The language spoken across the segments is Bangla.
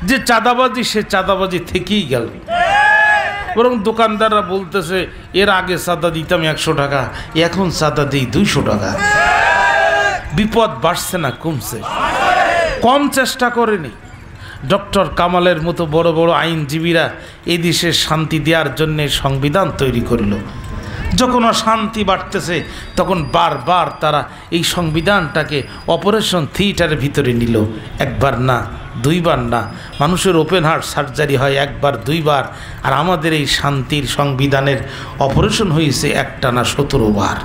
যে চাঁদাবাজি সে চাঁদাবাজি থেকেই গেল। বরং দোকানদাররা বলতেছে এর আগে চাঁদা দিতাম 100 টাকা, এখন চাঁদা দিই 200 টাকা। বিপদ বাড়ছে না কমছে? কম চেষ্টা করেনি। ডক্টর কামালের মতো বড় বড় আইনজীবীরা এই দেশে শান্তি দেওয়ার জন্য সংবিধান তৈরি করল। যখন অশান্তি বাড়তেছে তখন বারবার তারা এই সংবিধানটাকে অপারেশন থিয়েটারের ভিতরে নিল। একবার না, দুইবার না, মানুষের ওপেন হার্ট সার্জারি হয় একবার দুইবার, আর আমাদের এই শান্তির সংবিধানের অপারেশন হয়েছে একটানা 17 বার।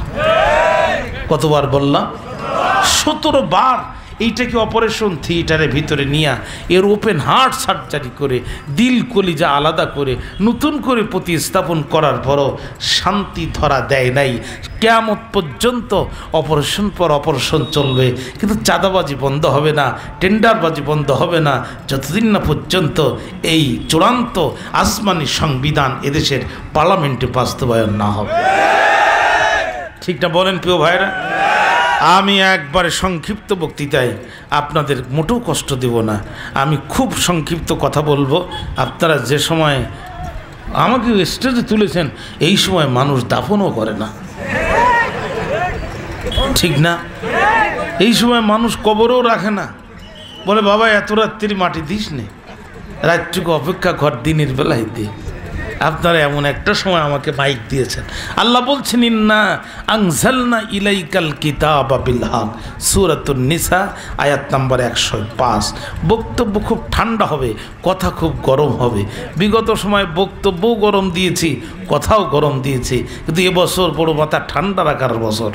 কতবার বললাম? 17 বার। এইটাকে অপারেশন থিয়েটারের ভিতরে নিয়ে এর ওপেন হার্ট সার্জারি করে দিল কলিজা আলাদা করে নতুন করে প্রতিস্থাপন করার পরও শান্তি ধরা দেয় নাই। কিয়ামত পর্যন্ত অপারেশন পর অপারেশন চলবে, কিন্তু চাঁদাবাজি বন্ধ হবে না, টেন্ডারবাজি বন্ধ হবে না, যতদিন না পর্যন্ত এই চূড়ান্ত আসমানি সংবিধান এদেশের পার্লামেন্টে বাস্তবায়ন না হবে। ঠিক না বলেন প্রিয় ভাইরা? আমি একবারে সংক্ষিপ্ত বক্তৃতায় আপনাদের মোটেও কষ্ট দেব না। আমি খুব সংক্ষিপ্ত কথা বলবো। আপনারা যে সময় আমাকে স্টেজে তুলেছেন এই সময় মানুষ দাফনও করে না, ঠিক না? এই সময় মানুষ কবরও রাখে না, বলে বাবা এত রাত্রি মাটি দিস নে, রাতটুকু অপেক্ষা কর, দিনের বেলায় দে। আপনারা এমন একটা সময় আমাকে মাইক দিয়েছেন। আল্লাহ বলছেন ইন্না আনজালনা ইলাইকাল কিতাবা বিল হক, সূরাতুন নিসা আয়াত নাম্বার 105। বক্তব্য খুব ঠান্ডা হবে, কথা খুব গরম হবে। বিগত সময় বক্তব্যও গরম দিয়েছি, কথাও গরম দিয়েছি, কিন্তু এবছর বড় মাথা ঠান্ডা রাখার বছর।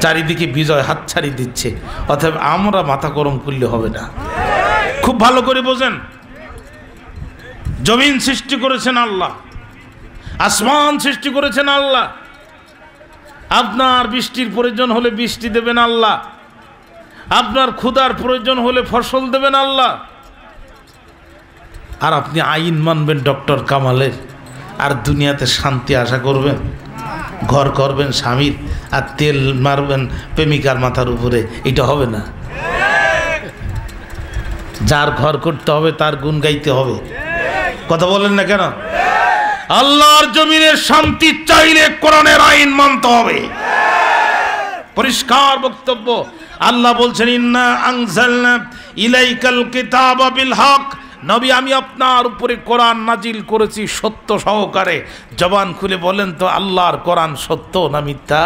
চারিদিকে বিজয় হাতছাড়ি দিচ্ছে, অতএব আমরা মাথা গরম করলে হবে না। খুব ভালো করে বোঝেন, জমিন সৃষ্টি করেছেন আল্লাহ, আসমান সৃষ্টি করেছেন আল্লাহ। আপনার বৃষ্টির প্রয়োজন হলে বৃষ্টি দেবেন আল্লাহ, আপনার ক্ষুধার প্রয়োজন হলে ফসল দেবেন আল্লাহ। আর আপনি আইন মানবেন ডক্টর কামালের, আর দুনিয়াতে শান্তি আশা করবেন, ঘর করবেন স্বামীর, আর তেল মারবেন প্রেমিকার মাথার উপরে, এটা হবে না। যার ঘর করতে হবে তার গুণ গাইতে হবে। কথা বলেন না কেন? আল্লাহর জমিনের শান্তি চাইলে কোরআনের আইন মানতে হবে। পরিষ্কার বক্তব্য। আল্লাহ বলছেন ইন্না আনজালনা ইলাইকাল কিতাবা বিল হক, নবী আমি আপনার উপরে কোরআন নাজিল করেছি সত্য সহকারে। জবান খুলে বলেন তো আল্লাহর কোরআন সত্য না মিথ্যা?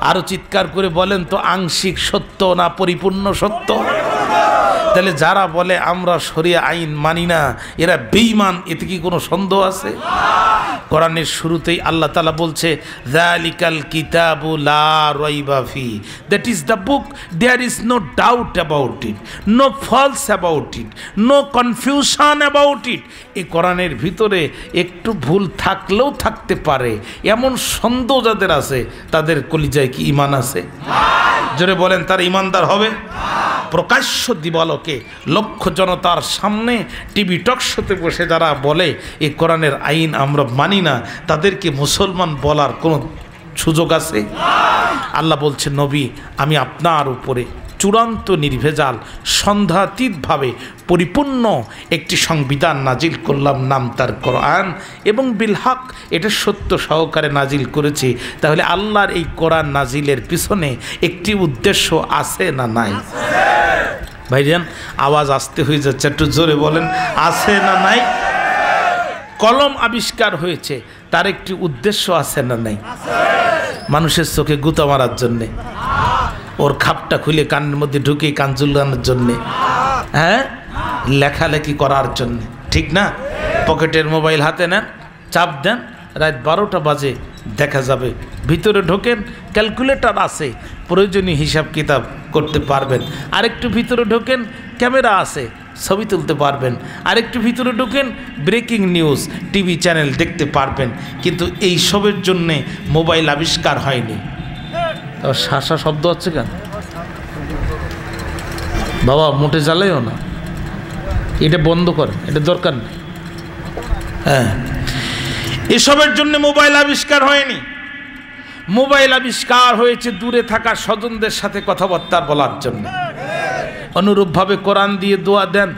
আরো চিৎকার করে বলেন তো আংশিক সত্য না পরিপূর্ণ সত্য? তাহলে যারা বলে আমরা শরিয়া আইন মানি না এরা বেঈমান, এতে কি কোনো সন্দেহ আছে? কোরআনের শুরুতেই আল্লাহ তাআলা বলছে যালিকাল কিতাবু লা রাইবা ফি, that is the book, there is no doubt about it, no false about it, no confusion about it. এই কোরআনের ভিতরে একটু ভুল থাকলেও থাকতে পারে, এমন সন্দেহ যাদের আছে তাদের কলিজায় কি ঈমান আছে? জোরে বলেন, তার ঈমানদার হবে? প্রকাশ্য দিবালোকে লক্ষ জনতার সামনে টিভি টক শোতে বসে যারা বলে এই কোরআনের আইন আমরা মানি না, তাদেরকে মুসলমান বলার কোনো সুযোগ আছে? আল্লাহ বলছে নবী আমি আপনার উপরে চূড়ান্ত নির্ভেজাল সন্দেহাতীতভাবে পরিপূর্ণ একটি সংবিধান নাজিল করলাম, নাম তার কোরআন, এবং বিল হক, এটা সত্য সহকারে নাজিল করেছি। তাহলে আল্লাহর এই কোরআন নাজিলের পিছনে একটি উদ্দেশ্য আছে না নাই? ভাইজান আওয়াজ আসতে হয়ে যাচ্ছে, একটু জোরে বলেন, আছে না নাই? কলম আবিষ্কার হয়েছে, তার একটি উদ্দেশ্য আছে না নাই? মানুষের চোখে গুঁতা মারার জন্যে, ওর খাপটা খুলে কানের মধ্যে ঢুকে কান চুলকানোর জন্যে, হ্যাঁ, লেখালেখি করার জন্যে, ঠিক না? পকেটের মোবাইল হাতে নেন, চাপ দেন, রাত 12টা বাজে দেখা যাবে। ভিতরে ঢোকেন, ক্যালকুলেটর আছে, প্রয়োজনীয় হিসাব কিতাব করতে পারবেন। আরেকটু ভিতরে ঢোকেন, ক্যামেরা আছে, ছবি তুলতে পারবেন। আরেকটু ভিতরে ঢোকেন, ব্রেকিং নিউজ টিভি চ্যানেল দেখতে পারবেন। কিন্তু এই সবের জন্যে মোবাইল আবিষ্কার হয়নি। শাসা শব্দ হচ্ছে কেন বাবা? মোটে জ্বালাইও না, এটা বন্ধ করেন, এটা দরকার নেই। হ্যাঁ, এসবের জন্য মোবাইল আবিষ্কার হয়নি। মোবাইল আবিষ্কার হয়েছে দূরে থাকা স্বজনদের সাথে কথাবার্তা বলার জন্য। অনুরূপভাবে কোরআন দিয়ে দোয়া দেন,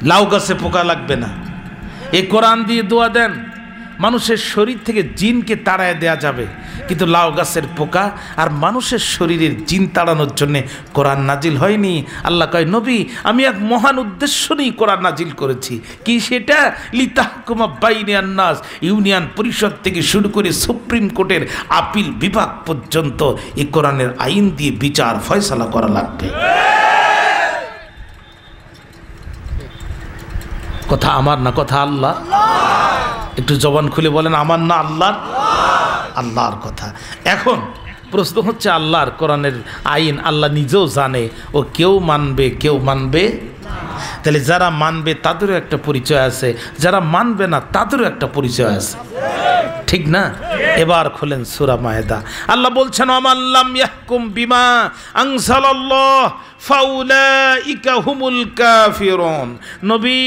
লাউ গাছে পোকা লাগবে না। এই কোরআন দিয়ে দোয়া দেন, মানুষের শরীর থেকে জিনকে তাড়ায় দেয়া যাবে, কিন্তু লাউ গাছের পোকা আর মানুষের শরীরের জিন তাড়ানোর জন্য কোরআন নাজিল হয়নি। আল্লাহ কয়, নবী আমি এক মহান উদ্দেশ্য নিয়ে কোরআন নাজিল করেছি। কি সেটা? লিতাহকুমা বাইনান নাস, ইউনিয়ন পরিষদ থেকে শুরু করে সুপ্রিম কোর্টের আপিল বিভাগ পর্যন্ত এই কোরআনের আইন দিয়ে বিচার ফয়সালা করা লাগবে। কথা আমার না, কথা আল্লাহ। একটু জবান খুলে বলেন, আমার না আল্লাহর? আল্লাহর কথা। এখন প্রশ্ন হচ্ছে, আল্লাহর কোরআনের আইন আল্লাহ নিজেও জানে, ও কেউ মানবে কেউ মানবে। তাহলে যারা মানবে তাদেরও একটা পরিচয় আছে, যারা মানবে না তাদেরও একটা পরিচয় আছে, ঠিক না? এবার খোলেন সূরা মায়েদা। আল্লাহ বলছেন, আমাল্লাম ইয়াহকুম বিমা আনজালাল্লাহ ফাউলাইকা হুমুল কাফিরুন। নবী,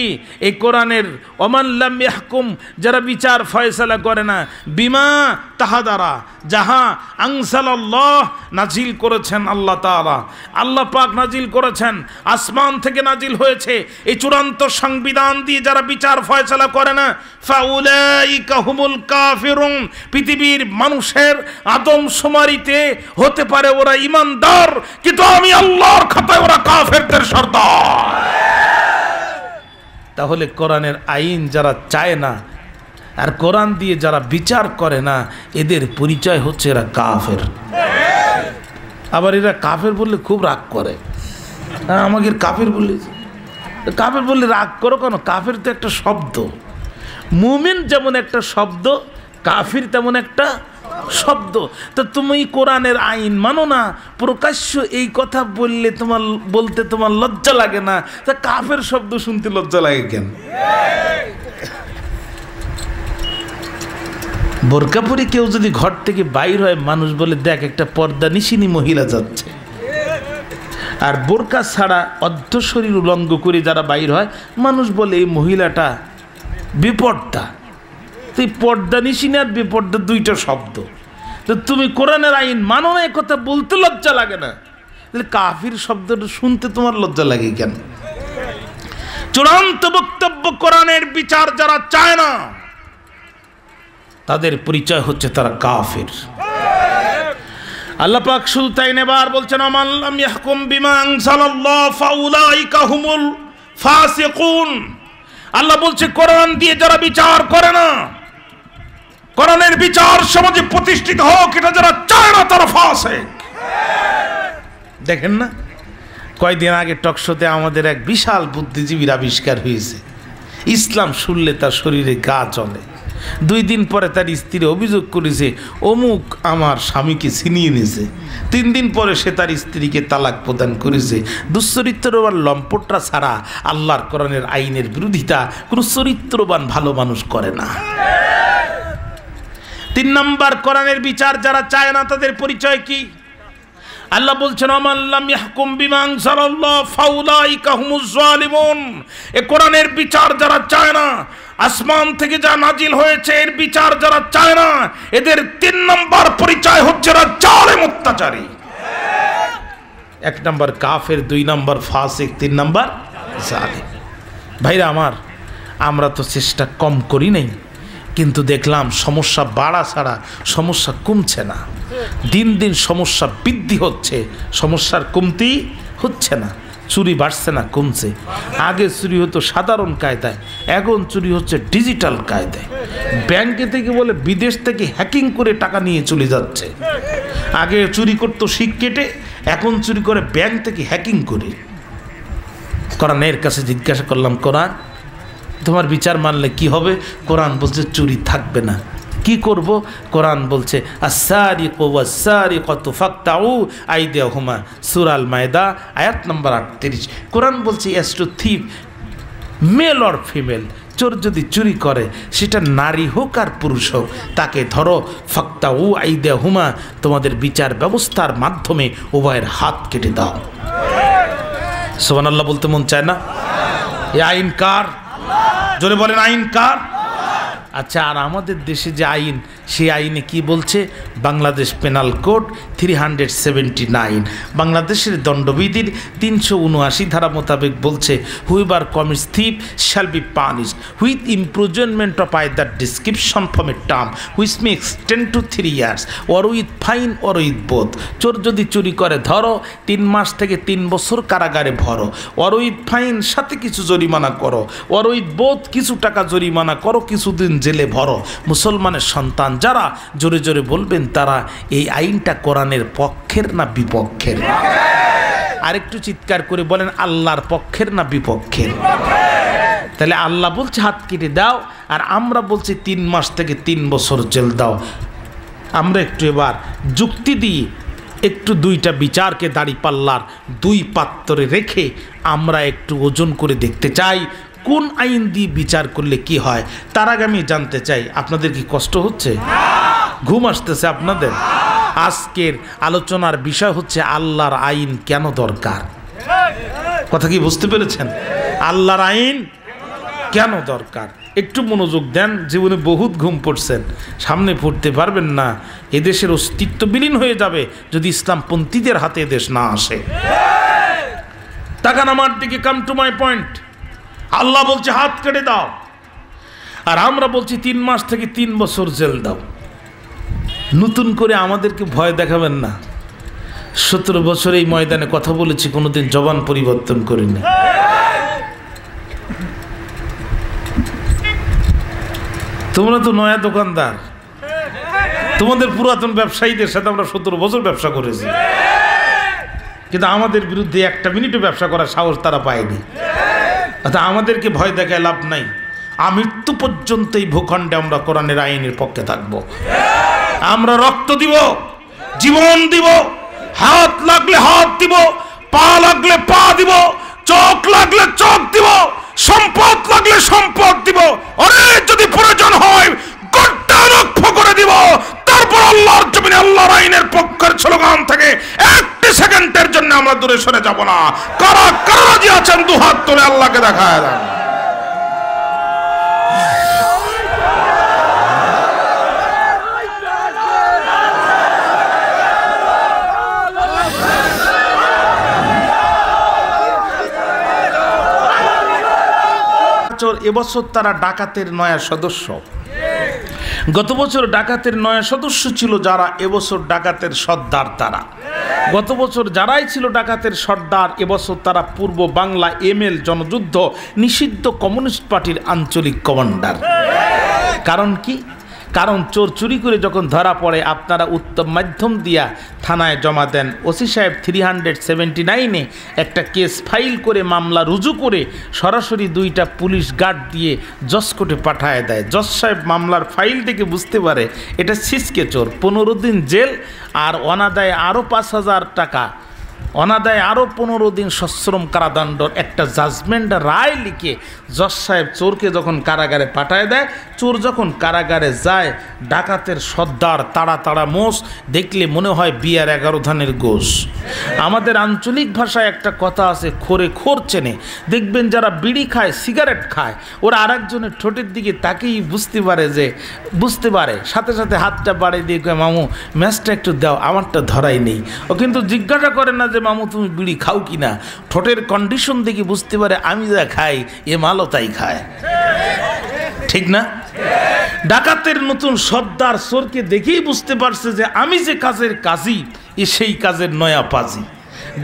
এই কোরআনের ওমাল্লাম ইয়াহকুম, যারা বিচার ফয়সালা করে না, বিমা তাহা দ্বারা, যাহা আনজালাল্লাহ নাজিল করেছেন আল্লাহ তাআলা, আল্লাহ পাক নাজিল করেছেন, আসমান থেকে নাজিল হয়েছে, এই চূড়ান্ত সংবিধান দিয়ে যারা বিচার ফয়সালা করে না, ফাউলাইকা হুমুল কাফিরুন, পৃথিবীর মানুষের আদমশুমারিতে হতে পারে ওরা ঈমানদার, কিন্তু আমি আল্লাহর খাতায় ওরা কাফেরদের সর্দার। তাহলে কোরআনের আইন যারা চায় না আর কোরআন দিয়ে যারা বিচার করে না, এদের পরিচয় হচ্ছে এরা কাফের। আবার এরা কাফের বললে খুব রাগ করে, আমাকে কাফের বললে, কাফের বললে রাগ করো কেন? কাফের তো একটা শব্দ। মুমিন যেমন একটা শব্দ, কাফির তেমন একটা শব্দ। তো তুমি কোরআনের আইন মানো না, প্রকাশ্য এই কথা বললে বলতে তোমার লজ্জা লাগে না, তা কাফের শব্দ শুনতে লজ্জা লাগে কেন? বোরকা পরে কেউ যদি ঘর থেকে বাইর হয়, মানুষ বলে দেখ একটা পর্দা নিশিনী মহিলা যাচ্ছে। আর বোরকা ছাড়া অর্ধ শরীর উলঙ্গ করে যারা বাইর হয়, মানুষ বলে এই মহিলাটা বেপর্দা। তো এই পর্দা নিশিনী আর বেপর্দা দুইটা শব্দ। তো তুমি কোরআনের আইন মানো না, কথা বলতে লজ্জা লাগে না, তাহলে কাফির শব্দটা শুনতে তোমার লজ্জা লাগে কেন? চূড়ান্ত বক্তব্য, কোরআনের বিচার যারা চায় না তাদের পরিচয় হচ্ছে তারা কাফির। আল্লাহ পাক শুধু তাই নেবার বলছেন, আমান লাম ইয়াহকুম বিমা আনজালাল্লাহ ফাউলাইকা হুমুল ফাসিকুন। আল্লাহ বলছে, কোরআন দিয়ে যারা বিচার করে না, কোরআনের বিচার সমাজে প্রতিষ্ঠিত হোক, এটা যারা চায় না তারা ফাসিক। দেখেন না, কয়েকদিন আগে টকশোতে আমাদের এক বিশাল বুদ্ধিজীবীর আবিষ্কার হয়েছে, ইসলাম শুনলে তার শরীরে গা চলে। 2 দিন পরে তার স্ত্রী অভিযোগ করেছে, অমুক আমার স্বামীকে ছিনিয়ে নিয়েছে। 3 দিন পরে সে তার স্ত্রীকে তালাক প্রদান করেছে। দুশ্চরিত্রবান লম্পটরা ছাড়া আল্লাহর কোরআনের আইনের বিরোধিতা কোনো চরিত্রবান ভালো মানুষ করে না। 3 নম্বর, কোরআনের বিচার যারা চায় না তাদের পরিচয় কি? আল্লাহ বলছেন, আমান লাম ইয়াহকুম বিমা আনজালাল্লাহ ফাউলাইকা হুমুজ জালিমুন। এই কোরআনের বিচার যারা চায় না, আসমান থেকে যা নাজিল হয়েছে এর বিচার যারা চায় না, এদের 3 নম্বর পরিচয় হচ্ছে এরা জালেম, অত্যাচারী। 1 নম্বর কাফের, 2 নম্বর ফাসিক, 3 নম্বর জালিম। ভাইরা আমার, আমরা তো চেষ্টা কম করি নাই, কিন্তু দেখলাম সমস্যা বাড়া ছাড়া সমস্যা কমছে না। দিন দিন সমস্যা বৃদ্ধি হচ্ছে, সমস্যার কমতি হচ্ছে না। চুরি বাড়ছে না, কমছে। আগে চুরি হতো সাধারণ কায়দায়, এখন চুরি হচ্ছে ডিজিটাল কায়দায়। ব্যাংকে থেকে বলে বিদেশ থেকে হ্যাকিং করে টাকা নিয়ে চলে যাচ্ছে। আগে চুরি করতো শিক কেটে, এখন চুরি করে ব্যাংক থেকে হ্যাকিং করে। কোরআনের কাছে জিজ্ঞাসা করলাম, কোরআন তোমার বিচার মানলে কি হবে? কোরআন বলছে চুরি থাকবে না। কি করব? কোরআন বলছে আস-সারিকু ওয়াস-সারিকাতু ফাকতাউ আইদিয়াহুমা, সূরা আল মায়েদা আয়াত নম্বর 38। কোরআন বলছে as to thief, male or female, চোর যদি চুরি করে সেটা নারী হোক আর পুরুষ হোক, তাকে ধরো। ফাকতাউ আইদিয়াহুমা, তোমাদের বিচার ব্যবস্থার মাধ্যমে উভয়ের হাত কেটে দাও। সুবহানাল্লাহ বলতে মন চায় না? এই আইন কার? জোরে বলেন, আইন কার? আচ্ছা, আর আমাদের দেশে যে আইন সেই আইনে কি বলছে? বাংলাদেশ পেনাল কোড 379, বাংলাদেশের দণ্ডবিধির 379 ধারা মোতাবেক বলছে, whoever commits thief shall be punished with imprisonment of either description from a term which may extend two 3 years or with fine or with both. চোর যদি চুরি করে ধরো, 3 মাস থেকে 3 বছর কারাগারে ভরো, অর উইথ ফাইন সাথে কিছু জরিমানা করো, অর উইথ বোথ কিছু টাকা জরিমানা করো, কিছুদিন জেলে ভরো। মুসলমানের সন্তান যারা জোরে জোরে বলবেন তারা এই আইনটা কোরআনের পক্ষের না বিপক্ষের? আরেকটু চিৎকার করে বলেন, আল্লাহর পক্ষের না বিপক্ষের? তাহলে আল্লাহ বলছে হাত কেটে দাও, আর আমরা বলছি 3 মাস থেকে 3 বছর জেল দাও। আমরা একটু এবার যুক্তি দিই, একটু দুইটা বিচারকে দাঁড়িপাল্লার 2 পাত্রে রেখে আমরা একটু ওজন করে দেখতে চাই কোন আইন দিয়ে বিচার করলে কি হয়। তার আগে আমি জানতে চাই, আপনাদের কি কষ্ট হচ্ছে? ঘুম আসতেছে আপনাদের? আজকের আলোচনার বিষয় হচ্ছে আল্লাহর আইন কেন দরকার। কথা কি বুঝতে পেরেছেন? আল্লাহর আইন কেন দরকার? একটু মনোযোগ দেন। জীবনে বহুত ঘুম পড়ছেন, সামনে পড়তে পারবেন না। এদেশের অস্তিত্ব বিলীন হয়ে যাবে যদি ইসলামপন্থীদের হাতে এদেশ না আসে। তাকান আমার দিকে, কাম টু মাই পয়েন্ট। আল্লাহ বলছে হাত কেটে দাও, আর আমরা বলছি 3 মাস থেকে 3 বছর জেল দাও। নতুন করে আমাদেরকে ভয় দেখাবেন না। 17 বছর এই ময়দানে কথা বলেছি, কোনোদিন জবান পরিবর্তন করিনি। তোমরা তো নয়া দোকানদার, তোমাদের পুরাতন ব্যবসায়ীদের সাথে আমরা 17 বছর ব্যবসা করেছি, কিন্তু আমাদের বিরুদ্ধে 1 মিনিটও ব্যবসা করার সাহস তারা পায়নি। অর্থাৎ আমাদেরকে ভয় দেখায় লাভ নাই। আমৃত্যু পর্যন্ত এই ভূখণ্ডে আমরা কোরআনের আইনের পক্ষে থাকব। আমরা রক্ত দিব, জীবন দিব, হাত লাগলে হাত দিব, পা লাগলে পা দিব, চোখ লাগলে চোখ দিব, সম্পদ লাগলে সম্পদ দিব, আরে যদি প্রয়োজন হয় গোটা রক্ষ করে দিব। তারপর আল্লাহর জমিনে আল্লাহর আইনের পক্ষের স্লোগান থেকে 1 সেকেন্ডের জন্য আমরা দূরে সরে যাব না। কারা কারা রাজি আছেন 2 হাত তুলে আল্লাহকে দেখায় দেন। এবছর তারা ডাকাতের নয়া সদস্য। গত বছর ডাকাতের নয়া সদস্য ছিল যারা, এবছর ডাকাতের সর্দার তারা। গত বছর যারাই ছিল ডাকাতের সর্দার, এবছর তারা পূর্ব বাংলা ML জনযুদ্ধ নিষিদ্ধ কমিউনিস্ট পার্টির আঞ্চলিক কমান্ডার। কারণ কি? কারণ চোর চুরি করে যখন ধরা পড়ে আপনারা উত্তম মাধ্যম দিয়া থানায় জমা দেন। ওসি সাহেব 379-এ একটা কেস ফাইল করে মামলা রুজু করে সরাসরি 2টা পুলিশ গার্ড দিয়ে জজ কোর্টে পাঠায় দেয়। জজ সাহেব মামলার ফাইল দেখে বুঝতে পারে এটা ছিচকে চোর, 15 দিন জেল আর অনাদায়ে আরও 5,000 টাকা, অনাদায়ে আরও 15 দিন সশ্রম কারাদণ্ডর একটা জাজমেন্ট রায় লিখে জজ সাহেব চোরকে যখন কারাগারে পাঠায় দেয়। চোর যখন কারাগারে যায়, ডাকাতের সর্দার তাড়া তাড়া মোষ দেখলে মনে হয় বিয়ার 11 ধানের গোশ। আমাদের আঞ্চলিক ভাষায় একটা কথা আছে, খোরে খোর চেনে। দেখবেন যারা বিড়ি খায়, সিগারেট খায়, ওরা আরেকজনের ঠোঁটের দিকে তাকেই বুঝতে পারে সাথে সাথে হাতটা বাড়িয়ে দিয়ে কয়, মামু ম্যাচটা একটু দাও, আমারটা ধরাই নেই। ও কিন্তু জিজ্ঞাসা করে না যে মামু তুমি বিড়ি খাও কিনা। ঠোঁটের কন্ডিশন দেখে বুঝতে পারে আমি যা খাই এ মালও তাই খায়। ঠিক না? ডাকাতের নতুন সর্দার চোরকে দেখেই বুঝতে পারছে যে আমি যে কাজের কাজী এ সেই কাজের নয়া পাজি।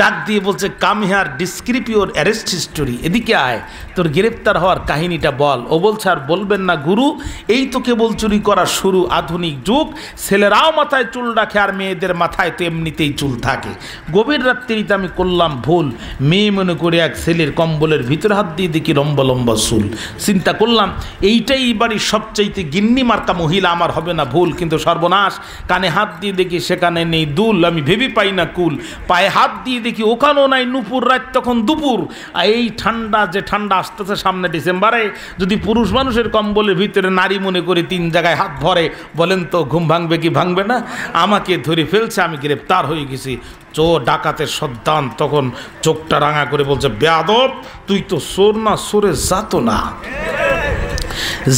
ডাক দিয়ে বলছে, come here describe your arrest history, এদিকে আয়, তোর গ্রেপ্তার হওয়ার কাহিনীটা বল। ও বলছে, আর বলবেন না গুরু, এই তো কেবল চুরি করা শুরু, আধুনিক যুগ, ছেলেরাও মাথায় চুল রাখে আর মেয়েদের মাথায় তো এমনিতেই চুল থাকে। গভীর রাত্রিতে আমি করলাম ভুল, মেয়ে মনে করে এক ছেলের কম্বলের ভিতরে হাত দিয়ে দেখি লম্বা লম্বা চুল। চিন্তা করলাম এইটাই বাড়ির সবচাইতে গিন্নি মার্কা মহিলা, আমার হবে না ভুল। কিন্তু সর্বনাশ, কানে হাত দিয়ে দেখি সেখানে নেই দুল, আমি ভেবে পাই না কুল। পায়ে হাত দিয়ে দেখি ওখানেও নাই নুপুর, রাত তখন দুপুর। আর এই ঠান্ডা, যে ঠান্ডা আসতেছে সামনে ডিসেম্বরে, যদি পুরুষ মানুষের কম্বলের ভিতরে নারী মনে করে 3 জায়গায় হাত ভরে, বলেন তো ঘুম ভাঙবে কি ভাঙবে না? আমাকে ধরে ফেলছে, আমি গ্রেপ্তার হয়ে গেছি। চোর ডাকাতের সন্তান তখন চোখটা রাঙা করে বলছে, বেয়াদব তুই তো চোর না, চোরে যাতো না।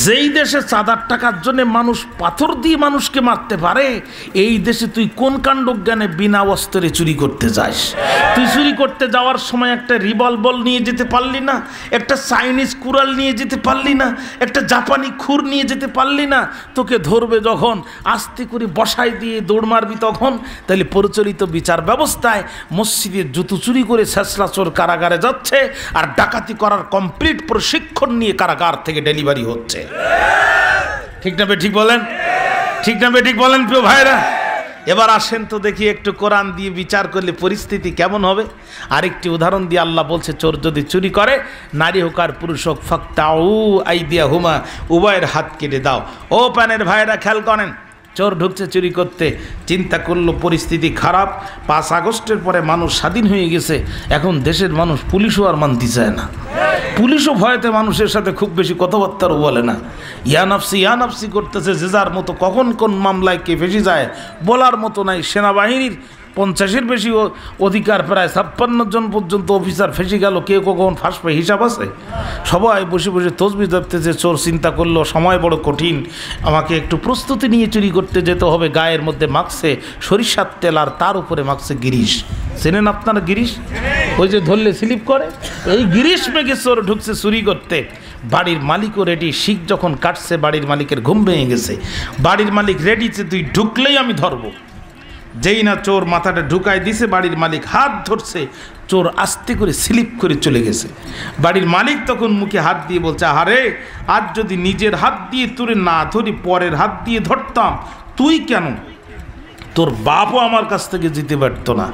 যেই দেশে চাঁদার টাকার জন্য মানুষ পাথর দিয়ে মানুষকে মারতে পারে, এই দেশে তুই কোন কাণ্ডজ্ঞানে বিনা অস্ত্রে চুরি করতে যাস? তুই চুরি করতে যাওয়ার সময় একটা রিভলভার নিয়ে যেতে পারলি না, একটা চাইনিজ কুড়াল নিয়ে যেতে পারলি না, একটা জাপানি খুর নিয়ে যেতে পারলি না। তোকে ধরবে যখন, আস্তে করে বসাই দিয়ে দৌড় মারবি তখন। তাহলে প্রচলিত বিচার ব্যবস্থায় মসজিদের জুতো চুরি করে ছেঁচড়া চোর কারাগারে যাচ্ছে, আর ডাকাতি করার কমপ্লিট প্রশিক্ষণ নিয়ে কারাগার থেকে ডেলিভারি হচ্ছে। ঠিক না ঠিক বলেন? ঠিক না ঠিক বলেন প্রিয় ভাইরা? এবার আসেন তো দেখি একটু কোরআন দিয়ে বিচার করলে পরিস্থিতি কেমন হবে। আরেকটি উদাহরণ দিয়ে আল্লাহ বলছে, চোর যদি চুরি করে, নারী হোক আর পুরুষ হোক, ফাকতাউ আইদিয়াহুমা, উভয়ের হাত কেটে দাও। ও প্যানের ভাইরা খেয়াল করেন, চোর ঢুকছে চুরি করতে, চিন্তা করলো পরিস্থিতি খারাপ। 5 আগস্টের পরে মানুষ স্বাধীন হয়ে গেছে, এখন দেশের মানুষ পুলিশও আর মানতে চায় না। পুলিশও ভয়তে মানুষের সাথে খুব বেশি কথাবার্তাও বলে না, ইয়ানাফসি করতেছে, যে যার মতো। কখন কোন মামলায় কে ফেসে যায় বলার মতো নাই। সেনাবাহিনীর 50-এর বেশি অধিকার, প্রায় 56 জন পর্যন্ত অফিসার ফেসে গেল, কেউ কখন ফাঁসবে হিসাব আছে? সবাই বসে বসে তসবিহ জপতেছে। চোর চিন্তা করলো সময় বড় কঠিন, আমাকে একটু প্রস্তুতি নিয়ে চুরি করতে যেতে হবে। গায়ের মধ্যে মাখছে সরিষার তেল, আর তার উপরে মাখছে গিরিশ। চেনেন আপনারা গিরিশ? ওই যে ধরলে স্লিপ করে, এই গিরিশ মেঘে চোর ঢুকছে চুরি করতে। বাড়ির মালিকও রেডি। শিখ যখন কাটছে, বাড়ির মালিকের ঘুম ভেঙে গেছে। বাড়ির মালিক রেডি, যে তুই ঢুকলেই আমি ধরবো। যেই না চোর মাথাটা ঢুকাই দিছে, বাড়ির মালিক হাত ধরছে, চোর আস্তে করে স্লিপ করে চলে গেছে। বাড়ির মালিক তখন মুখে হাত দিয়ে বলছে, আরে আজ যদি নিজের হাত দিয়ে তোরে না ধরি, পরের হাত দিয়ে ধরতাম, তুই কেন? তোর বাপও আমার কাছ থেকে যেতে পারতো না।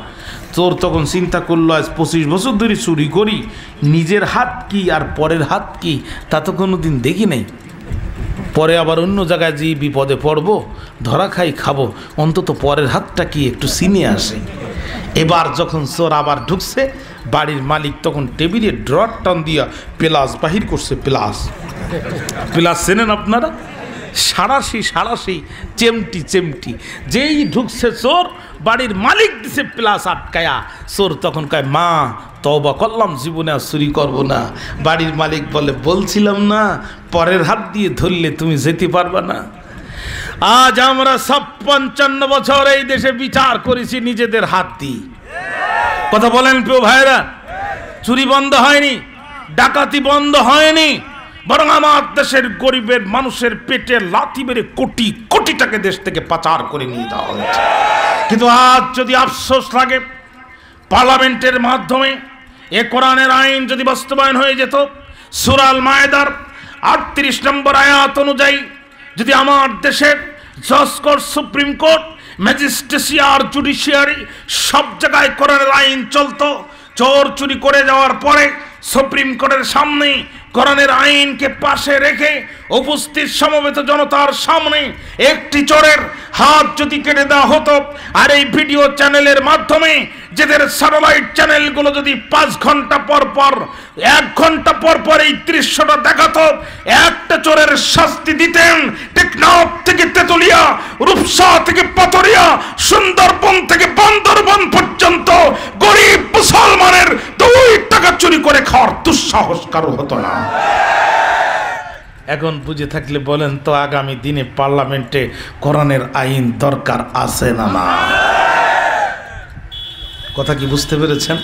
চোর তখন চিন্তা করলো, আজ 25 বছর ধরে চুরি করি, নিজের হাত কি আর পরের হাত কি তা তো কোনো দিন দেখি নাই। পরে আবার অন্য জায়গায় যে বিপদে পড়বো, ধরা খাই খাবো, অন্তত পরের হাতটা কি একটু চিনে আসে। এবার যখন চোর আবার ঢুকছে, বাড়ির মালিক তখন টেবিলে ড্রয়ার টান দিয়া প্লাস বাহির করছে। প্লাস চেনেন আপনারা? সাড়াশি চেমটি। যেই ঢুকছে চোর, বাড়ির মালিক দিছে প্লাস আটকায়া। চোর তখন কয়, মা তওবা করলাম, জীবনে আর চুরি করবো না। বাড়ির মালিক বলে, বলছিলাম না পরের হাত দিয়ে ধরলে তুমি যেতে পারবা না। আজ আমরা 55 বছর এই দেশে বিচার করেছি নিজেদের হাত দিয়ে। কথা বলেন প্রিয় ভাইরা? চুরি বন্ধ হয়নি, ডাকাতি বন্ধ হয়নি, বরং আমার দেশের গরিবের মানুষের পেটে লাথি মেরে কোটি কোটি টাকা দেশ থেকে পাচার করে নিয়ে যাওয়া হয়েছে। কিন্তু আজ যদি আফসোস লাগে, পার্লামেন্টের মাধ্যমে এ কোরআনের আইন যদি বাস্তবায়ন হয়ে যেত, সূরা আল মায়েদার 38 নম্বর আয়াত অনুযায়ী যদি আমার দেশের জজ কোর্ট, সুপ্রিম কোর্ট, ম্যাজিস্ট্রেসিয়ার, জুডিশিয়ারি সব জায়গায় কোরআনের আইন চলতো, চোর চুরি করে যাওয়ার পরে সুপ্রিম কোর্টের সামনে কোরআনের আইনকে পাশে রেখে উপস্থিত সমবেত জনতার সামনে একটি চোরের হাত যদি কেটে দেওয়া হতো, আর এই ভিডিও চ্যানেলের মাধ্যমে যাদের স্যাটেলাইট চ্যানেলগুলো যদি 5 ঘন্টা পর পর 1 ঘন্টা পর পর এই দৃশ্যটা দেখাতো, একটা চোরের শাস্তি দিতেন। টেকনাফ থেকে তেতুলিয়া, রূপসা থেকে পাথরিয়া, সুন্দরবন থেকে বান্দরবন পর্যন্ত গরিব মুসলমানের 2 টাকা চুরি করে খাওয়ার দুঃসাহস কারো হতো না। এখন বুঝে থাকলে বলেন তো, আগামী দিনে পার্লামেন্টে কোরআনের আইন দরকার আছে না? কথা কি বুঝতে পেরেছেন?